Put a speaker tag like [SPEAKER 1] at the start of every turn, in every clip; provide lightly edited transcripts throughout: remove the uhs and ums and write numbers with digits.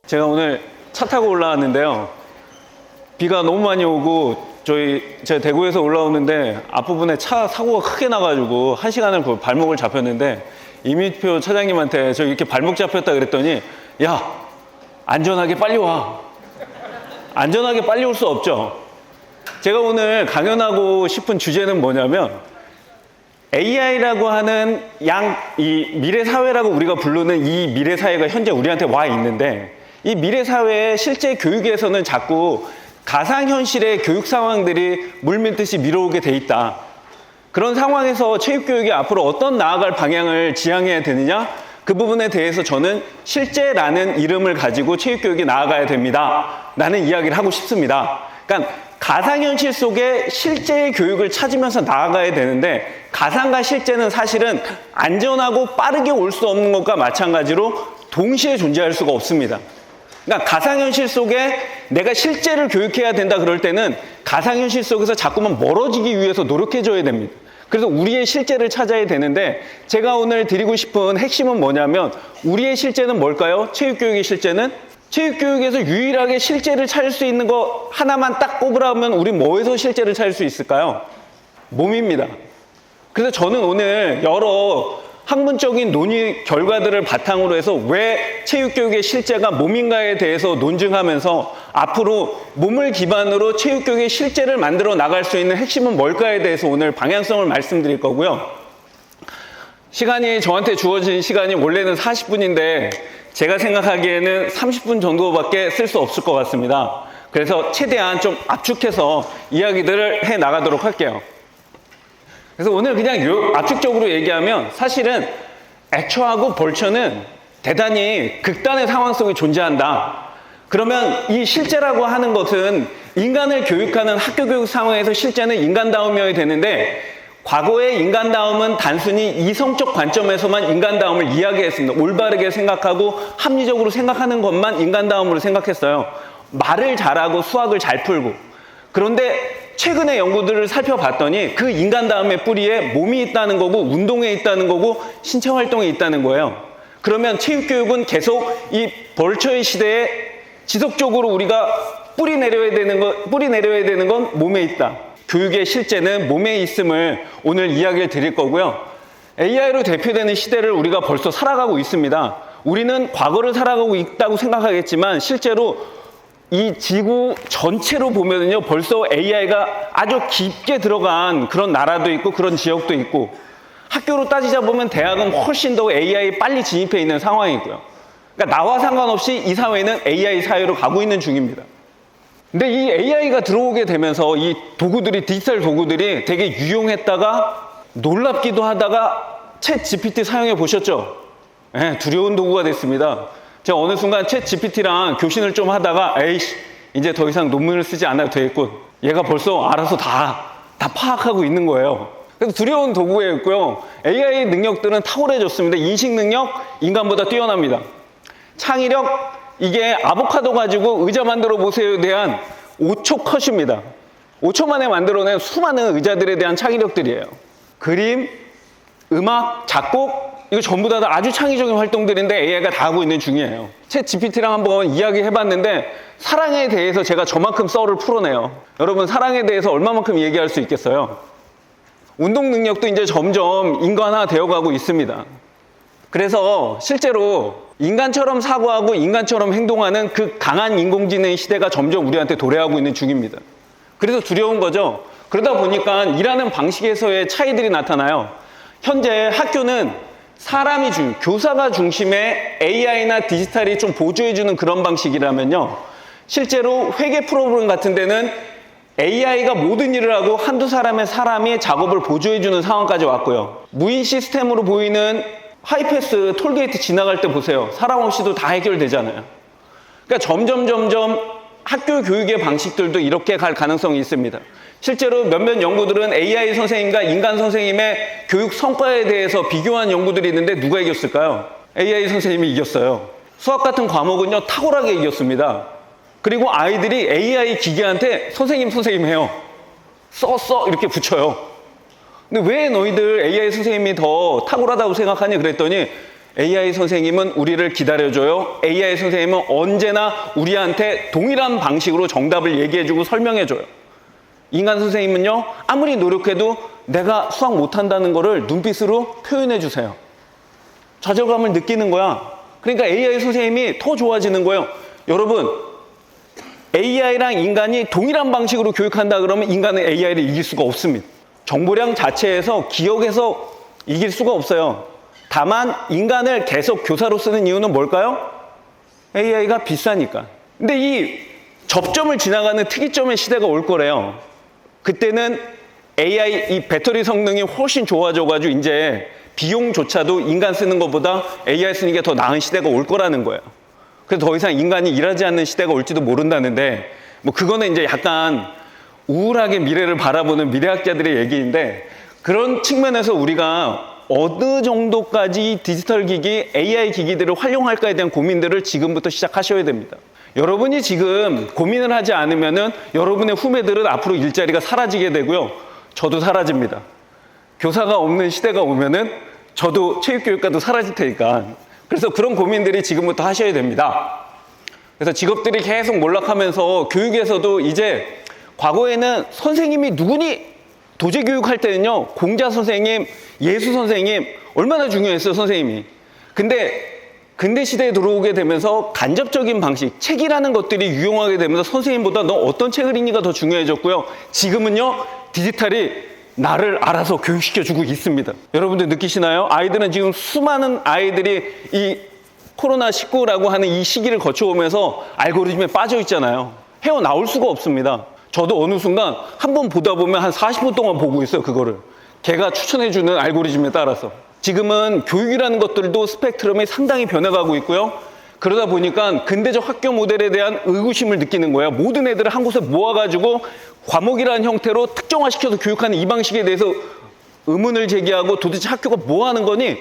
[SPEAKER 1] 제가 오늘 차 타고 올라왔는데요. 비가 너무 많이 오고 제가 대구에서 올라오는데 앞부분에 차 사고가 크게 나가지고 1시간을 그 발목을 잡혔는데 이민표 차장님한테 저 이렇게 발목 잡혔다 그랬더니 야, 안전하게 빨리 와. 안전하게 빨리 올 수 없죠. 제가 오늘 강연하고 싶은 주제는 뭐냐면 AI라고 하는 이 미래 사회라고 우리가 부르는 이 미래 사회가 현재 우리한테 와 있는데 이 미래 사회의 실제 교육에서는 자꾸 가상현실의 교육 상황들이 물밀듯이 밀어오게 돼 있다. 그런 상황에서 체육교육이 앞으로 어떤 나아갈 방향을 지향해야 되느냐? 그 부분에 대해서 저는 실제라는 이름을 가지고 체육교육이 나아가야 됩니다. 라는 이야기를 하고 싶습니다. 그러니까 가상현실 속에 실제의 교육을 찾으면서 나아가야 되는데 가상과 실제는 사실은 안전하고 빠르게 올 수 없는 것과 마찬가지로 동시에 존재할 수가 없습니다. 그러니까 가상현실 속에 내가 실제를 교육해야 된다 그럴 때는 가상현실 속에서 자꾸만 멀어지기 위해서 노력해줘야 됩니다. 그래서 우리의 실제를 찾아야 되는데 제가 오늘 드리고 싶은 핵심은 뭐냐면 우리의 실제는 뭘까요? 체육교육의 실제는? 체육교육에서 유일하게 실제를 찾을 수 있는 거 하나만 딱 꼽으라면 우리 뭐에서 실제를 찾을 수 있을까요? 몸입니다. 그래서 저는 오늘 여러 학문적인 논의 결과들을 바탕으로 해서 왜 체육교육의 실제가 몸인가에 대해서 논증하면서 앞으로 몸을 기반으로 체육교육의 실제를 만들어 나갈 수 있는 핵심은 뭘까에 대해서 오늘 방향성을 말씀드릴 거고요. 시간이 저한테 주어진 시간이 원래는 40분인데 제가 생각하기에는 30분 정도밖에 쓸 수 없을 것 같습니다. 그래서 최대한 좀 압축해서 이야기들을 해 나가도록 할게요. 그래서 오늘 그냥 압축적으로 얘기하면 사실은 액처하고 벌처는 대단히 극단의 상황 속에 존재한다. 그러면 이 실제라고 하는 것은 인간을 교육하는 학교 교육 상황에서 실제는 인간다움이어야 되는데 과거의 인간다움은 단순히 이성적 관점에서만 인간다움을 이야기했습니다. 올바르게 생각하고 합리적으로 생각하는 것만 인간다움으로 생각했어요. 말을 잘하고 수학을 잘 풀고. 그런데 최근의 연구들을 살펴봤더니 그 인간다움의 뿌리에 몸이 있다는 거고 운동에 있다는 거고 신체 활동에 있다는 거예요. 그러면 체육교육은 계속 이 벌처의 시대에 지속적으로 우리가 뿌리 내려야 되는 건 몸에 있다. 교육의 실제는 몸에 있음을 오늘 이야기를 드릴 거고요. AI로 대표되는 시대를 우리가 벌써 살아가고 있습니다. 우리는 과거를 살아가고 있다고 생각하겠지만 실제로 이 지구 전체로 보면은요, 벌써 AI가 아주 깊게 들어간 그런 나라도 있고 그런 지역도 있고 학교로 따지자 보면 대학은 훨씬 더 AI에 빨리 진입해 있는 상황이고요. 그러니까 나와 상관없이 이 사회는 AI 사회로 가고 있는 중입니다. 근데 이 AI가 들어오게 되면서 이 도구들이, 디지털 도구들이 되게 유용했다가 놀랍기도 하다가 챗 GPT 사용해 보셨죠? 네, 두려운 도구가 됐습니다. 제가 어느 순간 챗 GPT랑 교신을 좀 하다가 에이씨, 이제 더 이상 논문을 쓰지 않아도 되겠군. 얘가 벌써 알아서 다 파악하고 있는 거예요. 그래서 두려운 도구였고요. AI 능력들은 탁월해졌습니다. 인식 능력, 인간보다 뛰어납니다. 창의력, 이게 아보카도 가지고 의자 만들어 보세요에 대한 5초 컷입니다. 5초 만에 만들어낸 수많은 의자들에 대한 창의력들이에요. 그림, 음악, 작곡, 이거 전부 다 아주 창의적인 활동들인데 AI가 다 하고 있는 중이에요. 챗 GPT랑 한번 이야기해봤는데 사랑에 대해서 제가 저만큼 썰을 풀어내요. 여러분 사랑에 대해서 얼마만큼 얘기할 수 있겠어요? 운동 능력도 이제 점점 인간화 되어가고 있습니다. 그래서 실제로 인간처럼 사고하고 인간처럼 행동하는 그 강한 인공지능 시대가 점점 우리한테 도래하고 있는 중입니다. 그래서 두려운 거죠. 그러다 보니까 일하는 방식에서의 차이들이 나타나요. 현재 학교는 교사가 중심의 AI나 디지털이 좀 보조해주는 그런 방식이라면요. 실제로 회계 프로그램 같은 데는 AI가 모든 일을 하고 한두 사람이 작업을 보조해주는 상황까지 왔고요. 무인 시스템으로 보이는 하이패스 톨게이트 지나갈 때 보세요. 사람 없이도 다 해결되잖아요. 그러니까 점점 학교 교육의 방식들도 이렇게 갈 가능성이 있습니다. 실제로 몇몇 연구들은 AI 선생님과 인간 선생님의 교육 성과에 대해서 비교한 연구들이 있는데 누가 이겼을까요? AI 선생님이 이겼어요. 수학 같은 과목은요, 탁월하게 이겼습니다. 그리고 아이들이 AI 기계한테 선생님 해요. 써 이렇게 붙여요. 근데 왜 너희들 AI 선생님이 더 탁월하다고 생각하니? 그랬더니 AI 선생님은 우리를 기다려줘요. AI 선생님은 언제나 우리한테 동일한 방식으로 정답을 얘기해주고 설명해줘요. 인간 선생님은요, 아무리 노력해도 내가 수학 못한다는 거를 눈빛으로 표현해주세요. 좌절감을 느끼는 거야. 그러니까 AI 선생님이 더 좋아지는 거예요. 여러분, AI랑 인간이 동일한 방식으로 교육한다 그러면 인간은 AI를 이길 수가 없습니다. 정보량 자체에서 기억에서 이길 수가 없어요. 다만 인간을 계속 교사로 쓰는 이유는 뭘까요? AI가 비싸니까. 근데 이 접점을 지나가는 특이점의 시대가 올 거래요. 그때는 AI 이 배터리 성능이 훨씬 좋아져가지고 이제 비용조차도 인간 쓰는 것보다 AI 쓰는 게 더 나은 시대가 올 거라는 거예요. 그래서 더 이상 인간이 일하지 않는 시대가 올지도 모른다는데, 뭐 그거는 이제 약간 우울하게 미래를 바라보는 미래학자들의 얘기인데, 그런 측면에서 우리가 어느 정도까지 디지털 기기, AI 기기들을 활용할까에 대한 고민들을 지금부터 시작하셔야 됩니다. 여러분이 지금 고민을 하지 않으면은 여러분의 후배들은 앞으로 일자리가 사라지게 되고요. 저도 사라집니다. 교사가 없는 시대가 오면은 저도 체육교육과도 사라질 테니까. 그래서 그런 고민들이 지금부터 하셔야 됩니다. 그래서 직업들이 계속 몰락하면서 교육에서도 이제 과거에는 선생님이 누구니? 도제교육할 때는요, 공자 선생님, 예수 선생님, 얼마나 중요했어요, 선생님이. 근데 시대에 들어오게 되면서 간접적인 방식, 책이라는 것들이 유용하게 되면서 선생님보다 너 어떤 책을 읽니가 더 중요해졌고요. 지금은요, 디지털이 나를 알아서 교육시켜주고 있습니다. 여러분들 느끼시나요? 아이들은 지금 수많은 아이들이 이 코로나19라고 하는 이 시기를 거쳐오면서 알고리즘에 빠져 있잖아요. 헤어나올 수가 없습니다. 저도 어느 순간 한 번 보다 보면 한 40분 동안 보고 있어요, 그거를. 걔가 추천해주는 알고리즘에 따라서. 지금은 교육이라는 것들도 스펙트럼이 상당히 변해가고 있고요. 그러다 보니까 근대적 학교 모델에 대한 의구심을 느끼는 거예요. 모든 애들을 한 곳에 모아가지고 과목이라는 형태로 특정화시켜서 교육하는 이 방식에 대해서 의문을 제기하고 도대체 학교가 뭐 하는 거니?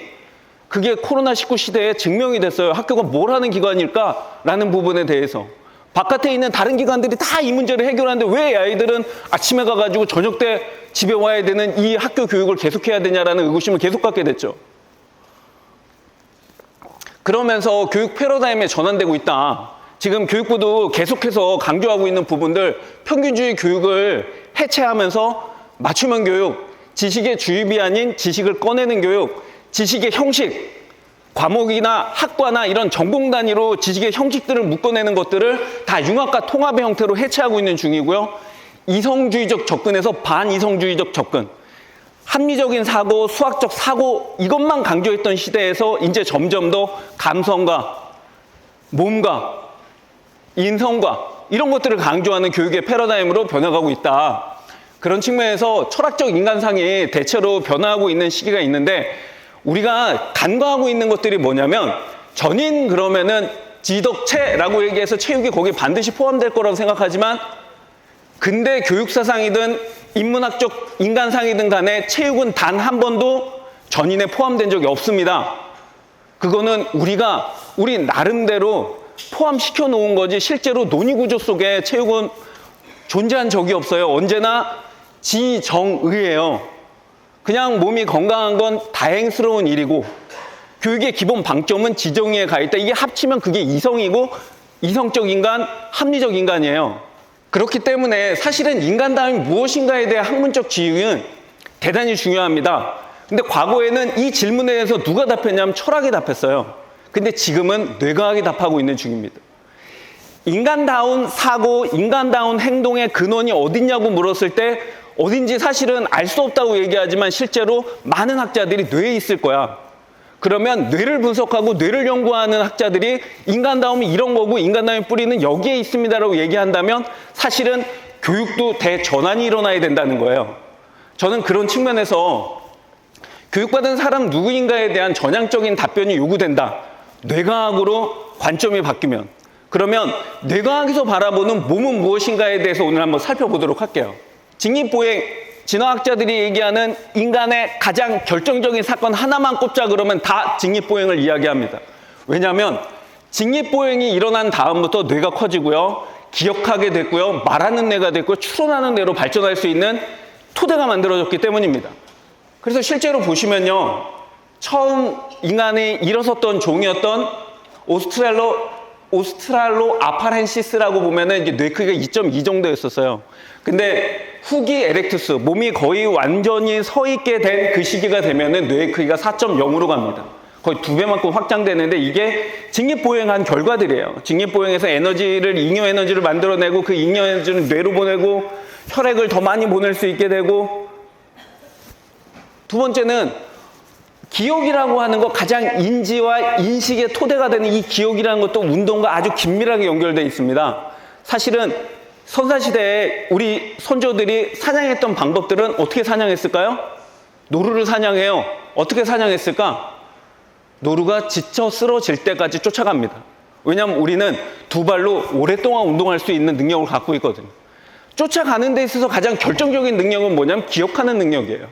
[SPEAKER 1] 그게 코로나19 시대에 증명이 됐어요. 학교가 뭘 하는 기관일까라는 부분에 대해서. 바깥에 있는 다른 기관들이 다 이 문제를 해결하는데 왜 아이들은 아침에 가가지고 저녁 때 집에 와야 되는 이 학교 교육을 계속해야 되냐라는 의구심을 계속 갖게 됐죠. 그러면서 교육 패러다임에 전환되고 있다. 지금 교육부도 계속해서 강조하고 있는 부분들, 평균주의 교육을 해체하면서 맞춤형 교육, 지식의 주입이 아닌 지식을 꺼내는 교육, 지식의 형식, 과목이나 학과나 이런 전공 단위로 지식의 형식들을 묶어내는 것들을 다 융합과 통합의 형태로 해체하고 있는 중이고요. 이성주의적 접근에서 반이성주의적 접근, 합리적인 사고, 수학적 사고 이것만 강조했던 시대에서 이제 점점 더 감성과 몸과 인성과 이런 것들을 강조하는 교육의 패러다임으로 변해가고 있다. 그런 측면에서 철학적 인간상이 대체로 변화하고 있는 시기가 있는데 우리가 간과하고 있는 것들이 뭐냐면 전인 그러면은 지덕체라고 얘기해서 체육이 거기에 반드시 포함될 거라고 생각하지만 근대 교육사상이든 인문학적 인간상이든 간에 체육은 단 한 번도 전인에 포함된 적이 없습니다. 그거는 우리 나름대로 포함시켜 놓은 거지 실제로 논의구조 속에 체육은 존재한 적이 없어요. 언제나 지정의예요. 그냥 몸이 건강한 건 다행스러운 일이고 교육의 기본 방점은 지정의에 가 있다. 이게 합치면 그게 이성이고 이성적 인간, 합리적 인간이에요. 그렇기 때문에 사실은 인간다움이 무엇인가에 대한 학문적 지위는 대단히 중요합니다. 근데 과거에는 이 질문에 대해서 누가 답했냐면 철학이 답했어요. 근데 지금은 뇌과학이 답하고 있는 중입니다. 인간다운 사고, 인간다운 행동의 근원이 어딨냐고 물었을 때 어딘지 사실은 알 수 없다고 얘기하지만 실제로 많은 학자들이 뇌에 있을 거야. 그러면 뇌를 분석하고 뇌를 연구하는 학자들이 인간다움이 이런 거고 인간다움의 뿌리는 여기에 있습니다라고 얘기한다면 사실은 교육도 대전환이 일어나야 된다는 거예요. 저는 그런 측면에서 교육받은 사람 누구인가에 대한 전향적인 답변이 요구된다. 뇌과학으로 관점이 바뀌면. 그러면 뇌과학에서 바라보는 몸은 무엇인가에 대해서 오늘 한번 살펴보도록 할게요. 직립보행, 진화학자들이 얘기하는 인간의 가장 결정적인 사건 하나만 꼽자 그러면 다 직립보행을 이야기합니다. 왜냐하면 직립보행이 일어난 다음부터 뇌가 커지고요. 기억하게 됐고요. 말하는 뇌가 됐고요. 추론하는 뇌로 발전할 수 있는 토대가 만들어졌기 때문입니다. 그래서 실제로 보시면요. 처음 인간이 일어섰던 종이었던 오스트랄로 아파렌시스라고 보면은 이게 뇌 크기가 2.2 정도였었어요. 근데 후기 에렉투스, 몸이 거의 완전히 서 있게 된 그 시기가 되면은 뇌 크기가 4.0으로 갑니다. 거의 2배만큼 확장되는데 이게 직립보행한 결과들이에요. 직립보행에서 에너지를, 잉여 에너지를 만들어내고 그 잉여 에너지를 뇌로 보내고 혈액을 더 많이 보낼 수 있게 되고, 두 번째는 기억이라고 하는 거, 가장 인지와 인식의 토대가 되는 이 기억이라는 것도 운동과 아주 긴밀하게 연결되어 있습니다. 사실은 선사시대에 우리 선조들이 사냥했던 방법들은 어떻게 사냥했을까요? 노루를 사냥해요. 어떻게 사냥했을까? 노루가 지쳐 쓰러질 때까지 쫓아갑니다. 왜냐하면 우리는 두 발로 오랫동안 운동할 수 있는 능력을 갖고 있거든요. 쫓아가는 데 있어서 가장 결정적인 능력은 뭐냐면 기억하는 능력이에요.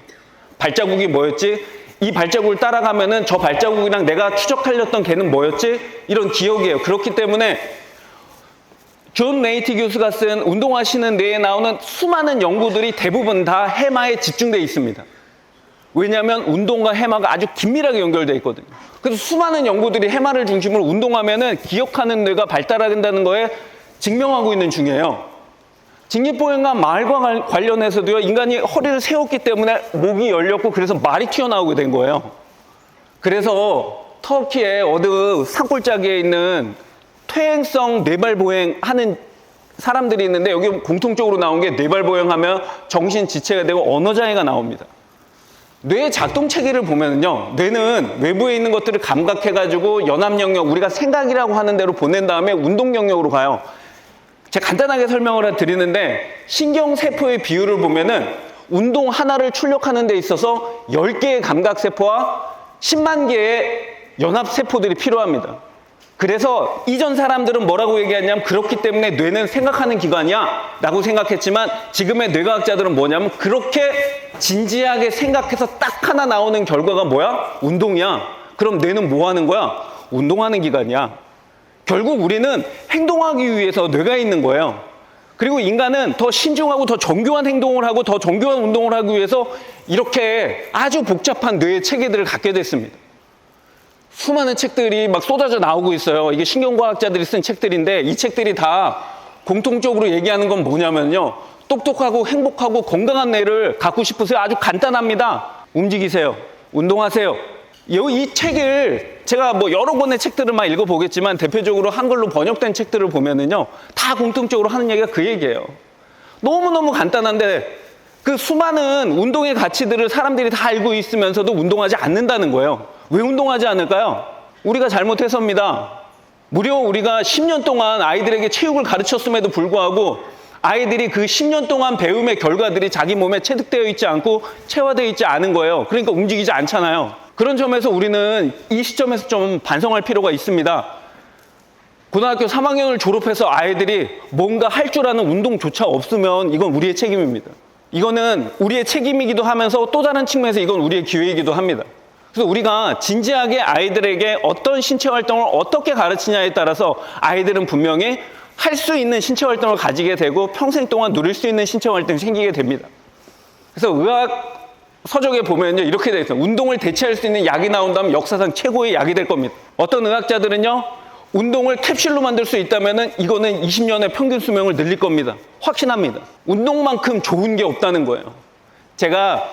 [SPEAKER 1] 발자국이 뭐였지? 이 발자국을 따라가면은 저 발자국이랑 내가 추적하려던 걔는 뭐였지? 이런 기억이에요. 그렇기 때문에 존 레이티 교수가 쓴 운동하시는 뇌에 나오는 수많은 연구들이 대부분 다 해마에 집중되어 있습니다. 왜냐하면 운동과 해마가 아주 긴밀하게 연결되어 있거든요. 그래서 수많은 연구들이 해마를 중심으로 운동하면은 기억하는 뇌가 발달한다는 거에 증명하고 있는 중이에요. 직립보행과 말과 관련해서도요, 인간이 허리를 세웠기 때문에 목이 열렸고 그래서 말이 튀어나오게 된 거예요. 그래서 터키의 어느 산골짜기에 있는 퇴행성 뇌발보행 하는 사람들이 있는데, 여기 공통적으로 나온 게 뇌발보행하면 정신 지체가 되고 언어장애가 나옵니다. 뇌 작동 체계를 보면은요, 뇌는 외부에 있는 것들을 감각해가지고 연합 영역, 우리가 생각이라고 하는 대로 보낸 다음에 운동 영역으로 가요. 제가 간단하게 설명을 드리는데, 신경세포의 비율을 보면은 운동 하나를 출력하는 데 있어서 10개의 감각세포와 10만 개의 연합세포들이 필요합니다. 그래서 이전 사람들은 뭐라고 얘기하냐면, 그렇기 때문에 뇌는 생각하는 기관이야 라고 생각했지만, 지금의 뇌과학자들은 뭐냐면, 그렇게 진지하게 생각해서 딱 하나 나오는 결과가 뭐야? 운동이야. 그럼 뇌는 뭐 하는 거야? 운동하는 기관이야. 결국 우리는 행동하기 위해서 뇌가 있는 거예요. 그리고 인간은 더 신중하고 더 정교한 행동을 하고 더 정교한 운동을 하기 위해서 이렇게 아주 복잡한 뇌의 체계들을 갖게 됐습니다. 수많은 책들이 막 쏟아져 나오고 있어요. 이게 신경과학자들이 쓴 책들인데, 이 책들이 다 공통적으로 얘기하는 건 뭐냐면요, 똑똑하고 행복하고 건강한 뇌를 갖고 싶으세요? 아주 간단합니다. 움직이세요. 운동하세요. 이 책을 제가 뭐 여러 권의 책들을 막 읽어보겠지만, 대표적으로 한글로 번역된 책들을 보면은요, 다 공통적으로 하는 얘기가 그 얘기예요. 너무너무 간단한데 그 수많은 운동의 가치들을 사람들이 다 알고 있으면서도 운동하지 않는다는 거예요. 왜 운동하지 않을까요? 우리가 잘못해서입니다. 무려 우리가 10년 동안 아이들에게 체육을 가르쳤음에도 불구하고 아이들이 그 10년 동안 배움의 결과들이 자기 몸에 체득되어 있지 않고 체화되어 있지 않은 거예요. 그러니까 움직이지 않잖아요. 그런 점에서 우리는 이 시점에서 좀 반성할 필요가 있습니다. 고등학교 3학년을 졸업해서 아이들이 뭔가 할 줄 아는 운동조차 없으면 이건 우리의 책임입니다. 이거는 우리의 책임이기도 하면서 또 다른 측면에서 이건 우리의 기회이기도 합니다. 그래서 우리가 진지하게 아이들에게 어떤 신체 활동을 어떻게 가르치냐에 따라서 아이들은 분명히 할 수 있는 신체 활동을 가지게 되고 평생 동안 누릴 수 있는 신체 활동이 생기게 됩니다. 그래서 의학 서적에 보면요, 이렇게 되어 있어요. 운동을 대체할 수 있는 약이 나온다면 역사상 최고의 약이 될 겁니다. 어떤 의학자들은요, 운동을 캡슐로 만들 수 있다면은 이거는 20년의 평균 수명을 늘릴 겁니다. 확신합니다. 운동만큼 좋은 게 없다는 거예요. 제가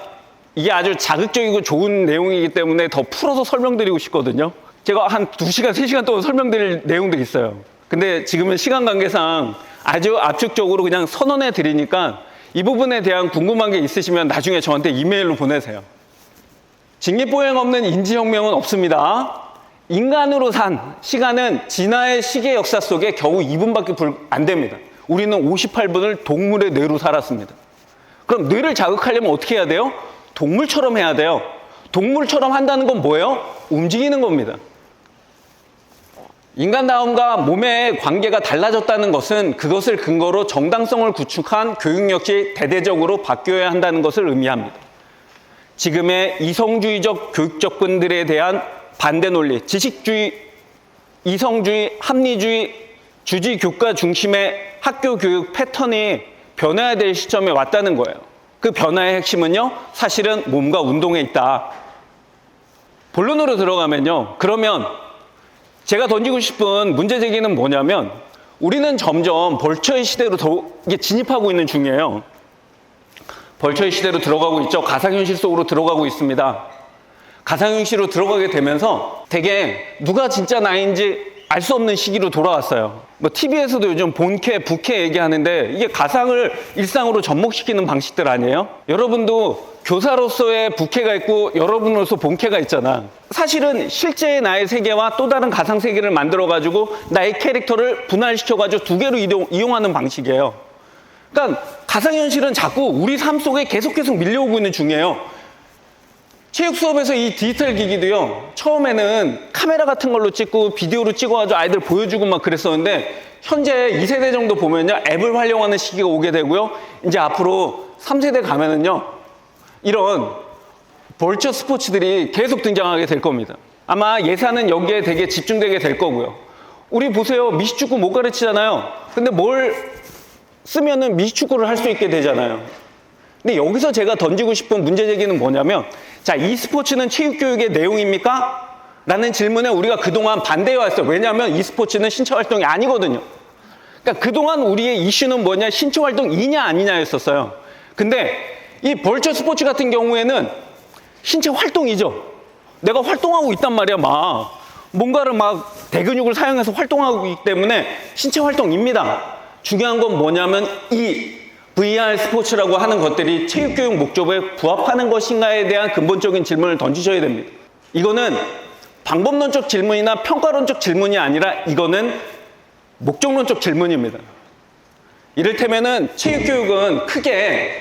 [SPEAKER 1] 이게 아주 자극적이고 좋은 내용이기 때문에 더 풀어서 설명드리고 싶거든요. 제가 한 2시간, 3시간 동안 설명드릴 내용들이 있어요. 근데 지금은 시간 관계상 아주 압축적으로 그냥 선언해 드리니까 이 부분에 대한 궁금한 게 있으시면 나중에 저한테 이메일로 보내세요. 직립보행 없는 인지혁명은 없습니다. 인간으로 산 시간은 진화의 시계 역사 속에 겨우 2분밖에 안 됩니다. 우리는 58분을 동물의 뇌로 살았습니다. 그럼 뇌를 자극하려면 어떻게 해야 돼요? 동물처럼 해야 돼요. 동물처럼 한다는 건 뭐예요? 움직이는 겁니다. 인간다움과 몸의 관계가 달라졌다는 것은 그것을 근거로 정당성을 구축한 교육 역시 대대적으로 바뀌어야 한다는 것을 의미합니다. 지금의 이성주의적 교육 접근들에 대한 반대 논리, 지식주의, 이성주의, 합리주의, 주지 교과 중심의 학교 교육 패턴이 변해야 될 시점에 왔다는 거예요. 그 변화의 핵심은요, 사실은 몸과 운동에 있다. 본론으로 들어가면요. 그러면 제가 던지고 싶은 문제 제기는 뭐냐면 우리는 점점 벌처의 시대로 이게 진입하고 있는 중이에요. 벌처의 시대로 들어가고 있죠. 가상현실 속으로 들어가고 있습니다. 가상현실로 들어가게 되면서 되게 누가 진짜 나인지 알 수 없는 시기로 돌아왔어요. 뭐 TV에서도 요즘 본캐, 부캐 얘기하는데 이게 가상을 일상으로 접목시키는 방식들 아니에요? 여러분도 교사로서의 부캐가 있고 여러분으로서 본캐가 있잖아. 사실은 실제의 나의 세계와 또 다른 가상 세계를 만들어가지고 나의 캐릭터를 분할시켜가지고 두 개로 이용하는 방식이에요. 그러니까 가상현실은 자꾸 우리 삶 속에 계속 밀려오고 있는 중이에요. 체육 수업에서 이 디지털 기기도요, 처음에는 카메라 같은 걸로 찍고 비디오로 찍어가지고 아이들 보여주고 막 그랬었는데, 현재 2세대 정도 보면요, 앱을 활용하는 시기가 오게 되고요, 이제 앞으로 3세대 가면은요, 이런 벌처 스포츠들이 계속 등장하게 될 겁니다. 아마 예산은 여기에 되게 집중되게 될 거고요. 우리 보세요, 미식축구 못 가르치잖아요. 근데 뭘 쓰면은 미식축구를 할 수 있게 되잖아요. 근데 여기서 제가 던지고 싶은 문제 제기는 뭐냐면, 자, e스포츠는 체육교육의 내용입니까? 라는 질문에 우리가 그동안 반대해왔어요. 왜냐하면 e스포츠는 신체활동이 아니거든요. 그러니까 그동안 우리의 이슈는 뭐냐, 신체활동이냐 아니냐였었어요. 근데 이 벌처 스포츠 같은 경우에는 신체활동이죠. 내가 활동하고 있단 말이야, 뭔가를 대근육을 사용해서 활동하고 있기 때문에 신체활동입니다. 중요한 건 뭐냐면 이 VR 스포츠라고 하는 것들이 체육교육 목적에 부합하는 것인가에 대한 근본적인 질문을 던지셔야 됩니다. 이거는 방법론적 질문이나 평가론적 질문이 아니라 이거는 목적론적 질문입니다. 이를테면은 체육교육은 크게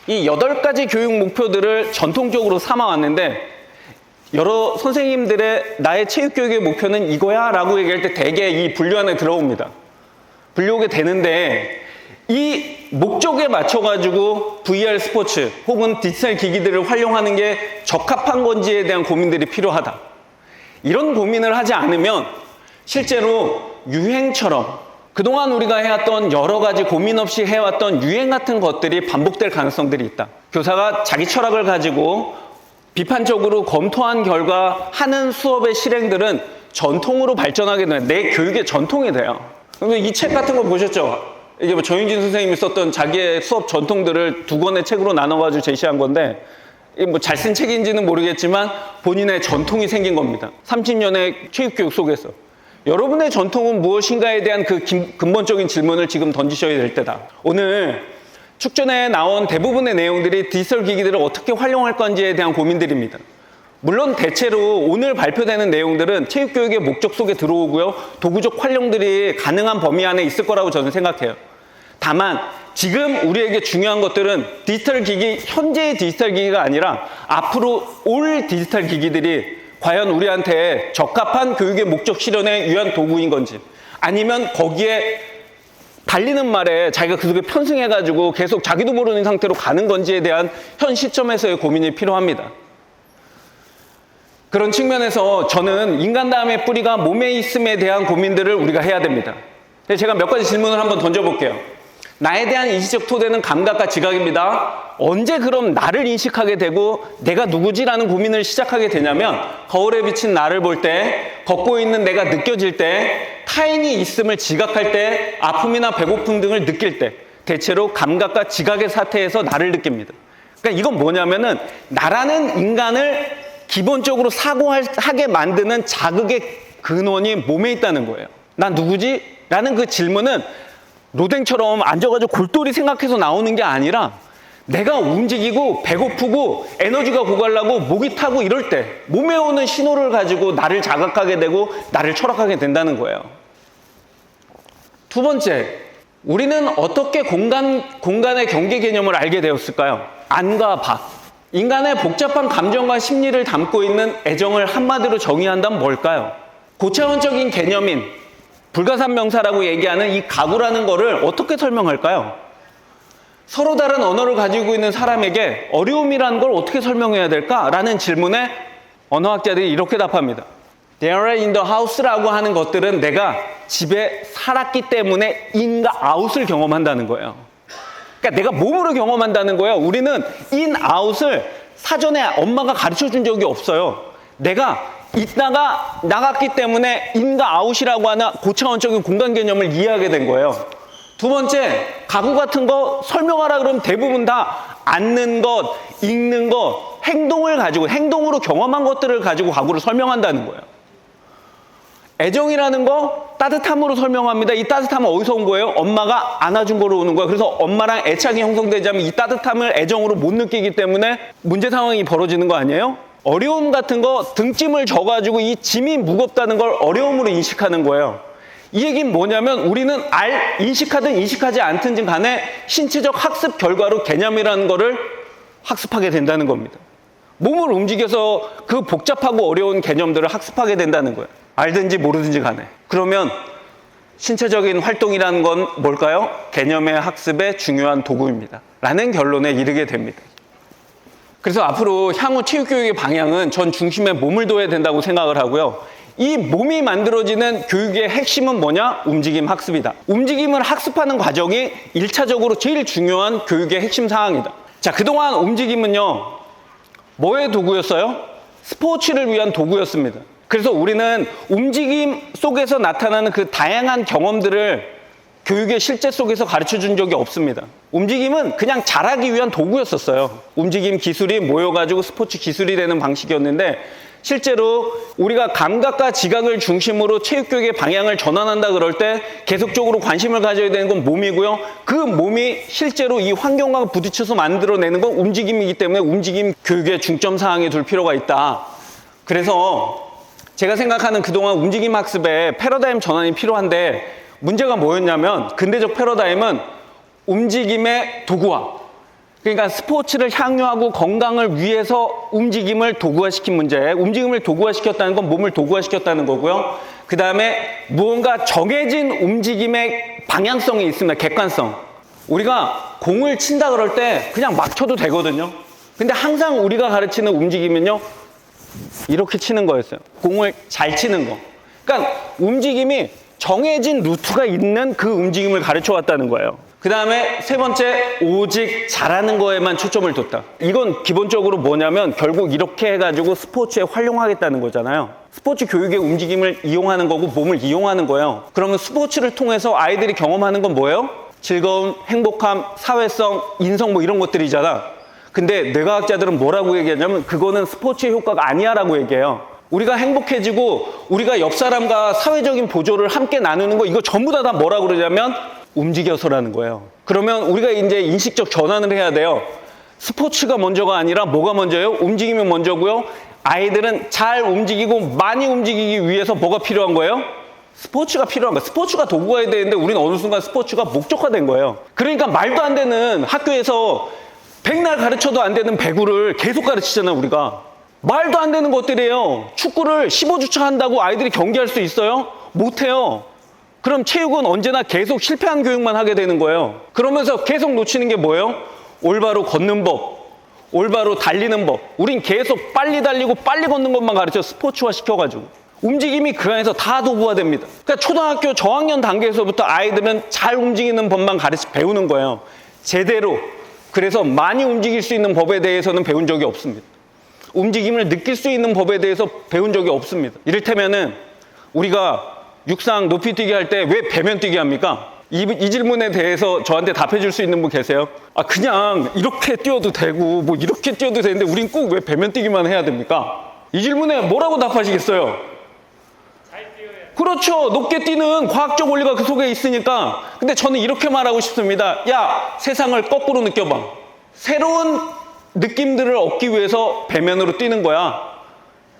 [SPEAKER 1] 이 8가지 교육 목표들을 전통적으로 삼아왔는데, 여러 선생님들의 나의 체육교육의 목표는 이거야 라고 얘기할 때 대개 이 분류 안에 들어옵니다. 분류하게 되는데, 이 목적에 맞춰가지고 VR 스포츠 혹은 디지털 기기들을 활용하는 게 적합한 건지에 대한 고민들이 필요하다. 이런 고민을 하지 않으면 실제로 유행처럼 그동안 우리가 해왔던 여러 가지 고민 없이 해왔던 유행 같은 것들이 반복될 가능성들이 있다. 교사가 자기 철학을 가지고 비판적으로 검토한 결과 하는 수업의 실행들은 전통으로 발전하게 되는, 내 교육의 전통이 돼요. 이 책 같은 거 보셨죠? 이게 정윤진 선생님이 썼던 자기의 수업 전통들을 2권의 책으로 나눠가지고 제시한 건데, 이게 잘 쓴 책인지는 모르겠지만 본인의 전통이 생긴 겁니다. 30년의 체육교육 속에서. 여러분의 전통은 무엇인가에 대한 그 근본적인 질문을 지금 던지셔야 될 때다. 오늘 축전에 나온 대부분의 내용들이 디지털 기기들을 어떻게 활용할 건지에 대한 고민들입니다. 물론 대체로 오늘 발표되는 내용들은 체육교육의 목적 속에 들어오고요, 도구적 활용들이 가능한 범위 안에 있을 거라고 저는 생각해요. 다만 지금 우리에게 중요한 것들은 디지털 기기, 현재의 디지털 기기가 아니라 앞으로 올 디지털 기기들이 과연 우리한테 적합한 교육의 목적 실현에 위한 도구인 건지, 아니면 거기에 달리는 말에 자기가 그 속에 편승해가지고 계속 자기도 모르는 상태로 가는 건지에 대한 현 시점에서의 고민이 필요합니다. 그런 측면에서 저는 인간 다음의 뿌리가 몸에 있음에 대한 고민들을 우리가 해야 됩니다. 제가 몇 가지 질문을 한번 던져볼게요. 나에 대한 인식적 토대는 감각과 지각입니다. 언제 그럼 나를 인식하게 되고 내가 누구지라는 고민을 시작하게 되냐면, 거울에 비친 나를 볼 때, 걷고 있는 내가 느껴질 때, 타인이 있음을 지각할 때, 아픔이나 배고픔 등을 느낄 때, 대체로 감각과 지각의 사태에서 나를 느낍니다. 그러니까 이건 뭐냐면은 나라는 인간을 기본적으로 사고하게 만드는 자극의 근원이 몸에 있다는 거예요. 난 누구지? 라는 그 질문은 로댕처럼 앉아가지고 골똘히 생각해서 나오는 게 아니라, 내가 움직이고 배고프고 에너지가 고갈라고 목이 타고 이럴 때 몸에 오는 신호를 가지고 나를 자각하게 되고 나를 철학하게 된다는 거예요. 두 번째, 우리는 어떻게 공간의 경계 개념을 알게 되었을까요? 안과 밖. 인간의 복잡한 감정과 심리를 담고 있는 애정을 한마디로 정의한다면 뭘까요? 고차원적인 개념인 불가산명사라고 얘기하는 이 가구라는 거를 어떻게 설명할까요? 서로 다른 언어를 가지고 있는 사람에게 어려움이라는 걸 어떻게 설명해야 될까라는 질문에 언어학자들이 이렇게 답합니다. They are in the house라고 하는 것들은 내가 집에 살았기 때문에 in과 out을 경험한다는 거예요. 그러니까 내가 몸으로 경험한다는 거예요. 우리는 in, out을 사전에 엄마가 가르쳐 준 적이 없어요. 내가 있다가 나갔기 때문에 인과 아웃이라고 하는 고차원적인 공간 개념을 이해하게 된 거예요. 두 번째, 가구 같은 거 설명하라 그러면 대부분 다 앉는 것, 읽는 것, 행동을 가지고, 행동으로 경험한 것들을 가지고 가구를 설명한다는 거예요. 애정이라는 거 따뜻함으로 설명합니다. 이 따뜻함은 어디서 온 거예요? 엄마가 안아준 거로 오는 거예요. 그래서 엄마랑 애착이 형성되지 않으면 이 따뜻함을 애정으로 못 느끼기 때문에 문제 상황이 벌어지는 거 아니에요? 어려움 같은 거 등짐을 져가지고 이 짐이 무겁다는 걸 어려움으로 인식하는 거예요. 이 얘기는 뭐냐면 우리는 인식하든 인식하지 않든 간에 신체적 학습 결과로 개념이라는 거를 학습하게 된다는 겁니다. 몸을 움직여서 그 복잡하고 어려운 개념들을 학습하게 된다는 거예요. 알든지 모르든지 간에. 그러면 신체적인 활동이라는 건 뭘까요? 개념의 학습의 중요한 도구입니다. 라는 결론에 이르게 됩니다. 그래서 앞으로 향후 체육교육의 방향은 전 중심에 몸을 둬야 된다고 생각을 하고요. 이 몸이 만들어지는 교육의 핵심은 뭐냐? 움직임 학습이다. 움직임을 학습하는 과정이 1차적으로 제일 중요한 교육의 핵심 사항이다. 자, 그동안 움직임은요, 뭐의 도구였어요? 스포츠를 위한 도구였습니다. 그래서 우리는 움직임 속에서 나타나는 그 다양한 경험들을 교육의 실제 속에서 가르쳐 준 적이 없습니다. 움직임은 그냥 잘하기 위한 도구였었어요. 움직임 기술이 모여가지고 스포츠 기술이 되는 방식이었는데 실제로 우리가 감각과 지각을 중심으로 체육교육의 방향을 전환한다 그럴 때 계속적으로 관심을 가져야 되는 건 몸이고요. 그 몸이 실제로 이 환경과 부딪혀서 만들어내는 건 움직임이기 때문에 움직임 교육의 중점 사항에 둘 필요가 있다. 그래서 제가 생각하는 그동안 움직임 학습에 패러다임 전환이 필요한데 문제가 뭐였냐면 근대적 패러다임은 움직임의 도구화, 그러니까 스포츠를 향유하고 건강을 위해서 움직임을 도구화시킨 문제, 움직임을 도구화시켰다는 건 몸을 도구화시켰다는 거고요. 그 다음에 무언가 정해진 움직임의 방향성이 있습니다. 객관성. 우리가 공을 친다 그럴 때 그냥 막 쳐도 되거든요. 근데 항상 우리가 가르치는 움직임은요, 이렇게 치는 거였어요. 공을 잘 치는 거. 그러니까 움직임이 정해진 루트가 있는 그 움직임을 가르쳐 왔다는 거예요. 그 다음에 세 번째, 오직 잘하는 거에만 초점을 뒀다. 이건 기본적으로 뭐냐면 결국 이렇게 해가지고 스포츠에 활용하겠다는 거잖아요. 스포츠 교육의 움직임을 이용하는 거고 몸을 이용하는 거예요. 그러면 스포츠를 통해서 아이들이 경험하는 건 뭐예요? 즐거움, 행복함, 사회성, 인성 뭐 이런 것들이잖아. 근데 뇌과학자들은 뭐라고 얘기하냐면 그거는 스포츠의 효과가 아니야 라고 얘기해요. 우리가 행복해지고 우리가 옆 사람과 사회적인 보조를 함께 나누는 거 이거 전부 다 뭐라고 그러냐면 움직여서라는 거예요. 그러면 우리가 이제 인식적 전환을 해야 돼요. 스포츠가 먼저가 아니라 뭐가 먼저예요? 움직임이 먼저고요. 아이들은 잘 움직이고 많이 움직이기 위해서 뭐가 필요한 거예요? 스포츠가 필요한 거예요. 스포츠가 도구가 돼야 되는데 우리는 어느 순간 스포츠가 목적화된 거예요. 그러니까 말도 안 되는 학교에서 백날 가르쳐도 안 되는 배구를 계속 가르치잖아요, 우리가. 말도 안 되는 것들이에요. 축구를 15주차 한다고 아이들이 경기할 수 있어요? 못해요. 그럼 체육은 언제나 계속 실패한 교육만 하게 되는 거예요. 그러면서 계속 놓치는 게 뭐예요? 올바로 걷는 법, 올바로 달리는 법. 우린 계속 빨리 달리고 빨리 걷는 것만 가르쳐 스포츠화 시켜가지고. 움직임이 그 안에서 다 도구화됩니다. 그러니까 초등학교 저학년 단계에서부터 아이들은 잘 움직이는 법만 배우는 거예요. 제대로. 그래서 많이 움직일 수 있는 법에 대해서는 배운 적이 없습니다. 움직임을 느낄 수 있는 법에 대해서 배운 적이 없습니다. 이를테면은 우리가 육상 높이뛰기 할 때 왜 배면 뛰기 합니까? 이 질문에 대해서 저한테 답해 줄 수 있는 분 계세요? 아, 그냥 이렇게 뛰어도 되고 뭐 이렇게 뛰어도 되는데 우린 꼭 왜 배면 뛰기만 해야 됩니까? 이 질문에 뭐라고 답하시겠어요? 잘 뛰어야. 그렇죠. 높게 뛰는 과학적 원리가 그 속에 있으니까. 근데 저는 이렇게 말하고 싶습니다. 야, 세상을 거꾸로 느껴봐. 새로운 느낌들을 얻기 위해서 배면으로 뛰는 거야.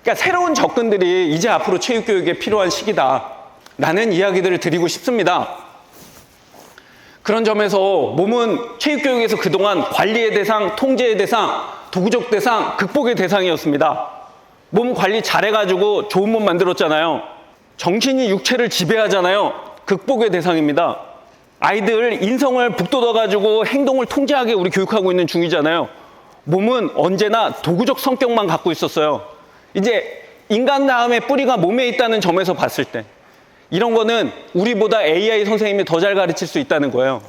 [SPEAKER 1] 그러니까 새로운 접근들이 이제 앞으로 체육교육에 필요한 시기다 라는 이야기들을 드리고 싶습니다. 그런 점에서 몸은 체육교육에서 그동안 관리의 대상, 통제의 대상, 도구적 대상, 극복의 대상이었습니다. 몸 관리 잘해가지고 좋은 몸 만들었잖아요. 정신이 육체를 지배하잖아요. 극복의 대상입니다. 아이들 인성을 북돋아가지고 행동을 통제하게 우리 교육하고 있는 중이잖아요. 몸은 언제나 도구적 성격만 갖고 있었어요. 이제 인간 다음에 뿌리가 몸에 있다는 점에서 봤을 때 이런 거는 우리보다 AI 선생님이 더 잘 가르칠 수 있다는 거예요.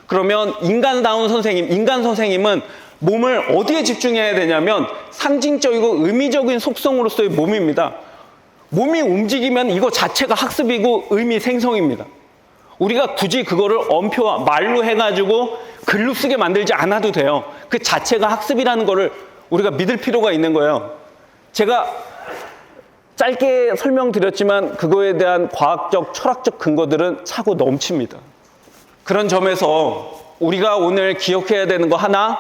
[SPEAKER 1] 그러면 인간다운 선생님, 인간 선생님은 몸을 어디에 집중해야 되냐면 상징적이고 의미적인 속성으로서의 몸입니다. 몸이 움직이면 이거 자체가 학습이고 의미 생성입니다. 우리가 굳이 그거를 언표와 말로 해가지고 글로 쓰게 만들지 않아도 돼요. 그 자체가 학습이라는 거를 우리가 믿을 필요가 있는 거예요. 제가 짧게 설명드렸지만 그거에 대한 과학적, 철학적 근거들은 차고 넘칩니다. 그런 점에서 우리가 오늘 기억해야 되는 거 하나,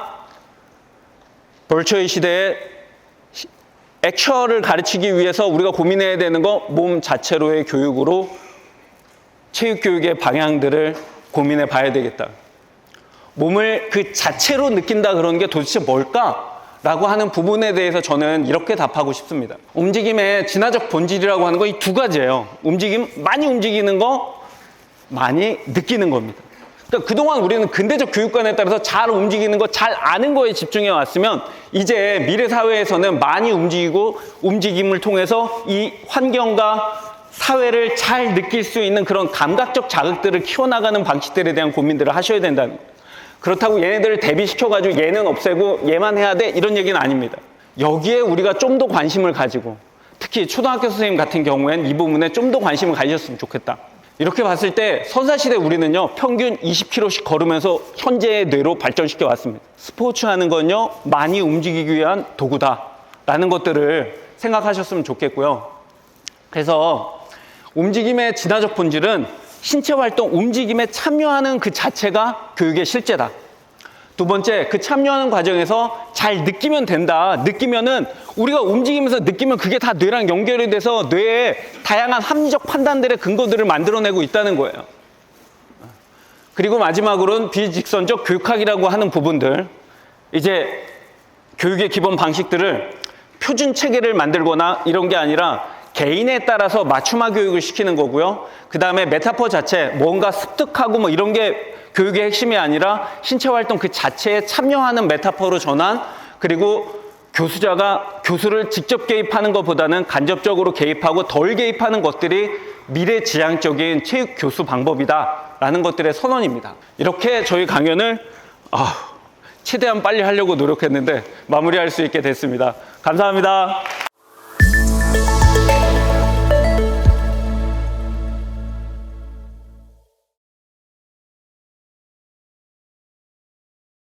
[SPEAKER 1] 벌초의 시대에 액션을 가르치기 위해서 우리가 고민해야 되는 거 몸 자체로의 교육으로 체육교육의 방향들을 고민해 봐야 되겠다. 몸을 그 자체로 느낀다 그러는 게 도대체 뭘까? 라고 하는 부분에 대해서 저는 이렇게 답하고 싶습니다. 움직임의 진화적 본질이라고 하는 거 이 두 가지예요. 많이 움직이는 거, 많이 느끼는 겁니다. 그러니까 그동안 우리는 근대적 교육관에 따라서 잘 움직이는 거, 잘 아는 거에 집중해 왔으면 이제 미래 사회에서는 많이 움직이고 움직임을 통해서 이 환경과 사회를 잘 느낄 수 있는 그런 감각적 자극들을 키워나가는 방식들에 대한 고민들을 하셔야 된다는 거예요. 그렇다고 얘네들을 대비시켜가지고 얘는 없애고 얘만 해야 돼 이런 얘기는 아닙니다. 여기에 우리가 좀 더 관심을 가지고 특히 초등학교 선생님 같은 경우엔 이 부분에 좀 더 관심을 가지셨으면 좋겠다. 이렇게 봤을 때 선사시대 우리는요 평균 20km씩 걸으면서 현재의 뇌로 발전시켜 왔습니다. 스포츠 하는 건요 많이 움직이기 위한 도구다 라는 것들을 생각하셨으면 좋겠고요. 그래서 움직임의 진화적 본질은 신체 활동, 움직임에 참여하는 그 자체가 교육의 실제다. 두 번째, 그 참여하는 과정에서 잘 느끼면 된다. 느끼면은 우리가 움직이면서 느끼면 그게 다 뇌랑 연결이 돼서 뇌에 다양한 합리적 판단들의 근거들을 만들어내고 있다는 거예요. 그리고 마지막으로는 비직선적 교육학이라고 하는 부분들. 이제 교육의 기본 방식들을 표준 체계를 만들거나 이런 게 아니라 개인에 따라서 맞춤화 교육을 시키는 거고요. 그 다음에 메타포 자체, 뭔가 습득하고 뭐 이런 게 교육의 핵심이 아니라 신체 활동 그 자체에 참여하는 메타포로 전환, 그리고 교수자가 교수를 직접 개입하는 것보다는 간접적으로 개입하고 덜 개입하는 것들이 미래지향적인 체육 교수 방법이다라는 것들의 선언입니다. 이렇게 저희 강연을 최대한 빨리 하려고 노력했는데 마무리할 수 있게 됐습니다. 감사합니다.